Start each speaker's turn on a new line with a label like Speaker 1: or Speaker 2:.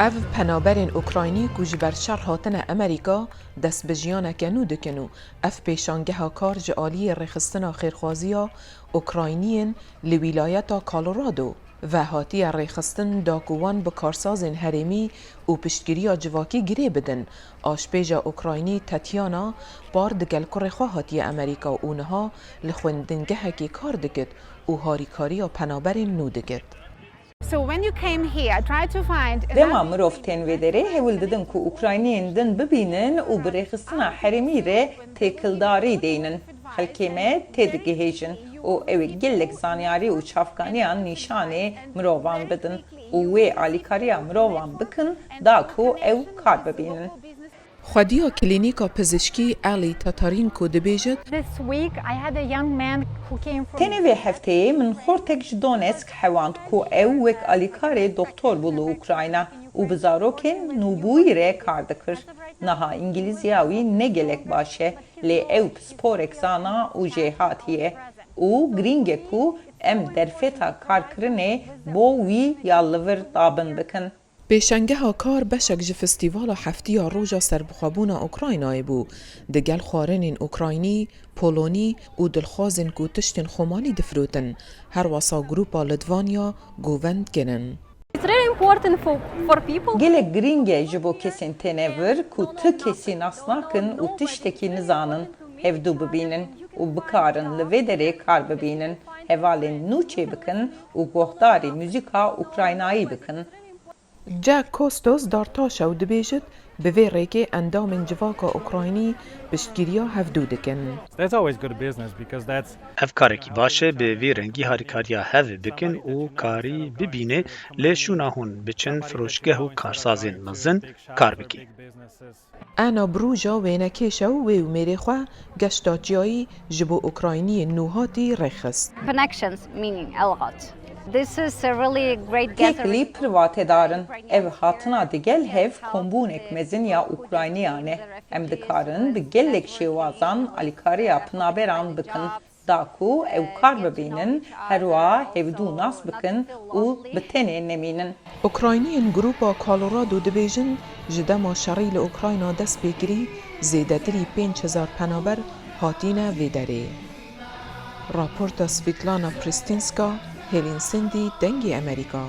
Speaker 1: اف پنابرین اوکراینی کو جبر شر هاتن امریکا دست به جیانک نو دکنو اف پیشانگه ها کار جعالی رخستنا خیرخوازیا اوکراینین لولایتا کالورادو و هاتی رخستن داکوان به کارسازن هرمی و پشتگیریا جواکی گری بدن آشپیجا اوکراینی تاتیانا بار دگل کر خواهاتی امریکا و اونها لخوندنگه هکی کار دکت و هاریکاریا پنابرین نو دکت.
Speaker 2: So when you came here, try to find
Speaker 3: Devamlı roften vedere hevildidin ku Ukrayniyendin bibinin u birexistina herimi re tekildari deynin. Halkeme tedigihejin o evi gellek zanyari u çafganiyan nişane mirovan bidin. U ve alikariya mirovan bikin da ku ev kar bibinin.
Speaker 1: خودیا کلینیکا پزشکی علی تاتارین کو دبیجت
Speaker 2: this week I had a young man who came from
Speaker 3: Tene ve hefteye min Khortek ji Donetsk hewand ku ew wek alîkarê doktor bû li Ukrayna û bi zarokên nûbûyî re kar dikir. Niha İngilîzya wî ne gelek baş e, lê ew pisporek zana û jê hatiye û giring e ku em derfeta karkirinê bo wî ya li vir dabin bikin.
Speaker 1: پیشنگه ها کار بشک جه فستیوال هفتی روژا سربخوابونا اوکراینای بو دگل خوارنین اوکراینی، پولونی و دلخوازن کو تشتین خومالی دفروتن هر واسا گروپا لدوانیا گووند گنن.
Speaker 4: It's really important for people.
Speaker 3: Gelek giringe ji bo kesên tenevir ku ti kesî nas nakin û tiştekî nizanın hevdû bibînin û bikarin li vê derê kar bibînin hevalên nû çê bikin û gohdarê muzîka Ukraynayî bikin.
Speaker 1: جاک کوستوس دارتاشا و دبیجت به وی ریکی اندامن جواکا اوکراینی پشتگیریا هفدو دکن.
Speaker 5: That's always good business because that's
Speaker 6: ev karekî baş e bi vê rengî harîkariya hev bikin û karî bibîne lê şûna hûn biçin firoşgeh û karsazên mezin kar bike.
Speaker 1: انا بروجا وینکیشا و وی و میری خواه گشتا جایی جبو اوکراینی نوهاتی رخست.
Speaker 4: Connections meaning a lot. This is a really great gathering.
Speaker 3: Tekli privatedarın ev hatına digel hev kombûnek mezin ya Ukrayniyane em dikarin bi gelek şêwazan alîkariya pinaberan bikin da ku ew kar bibînin herwa hevdû nas bikin û bi tenê nemînin.
Speaker 1: اوکراینین گروپا کالورادو دبیجن جدما شری لأوکراینا دست بگیری زیدتری 5000 پنابر هاتینا ویدره. راپورتا سویتلانا پریستینسکا هلینسندی دنگی امریکا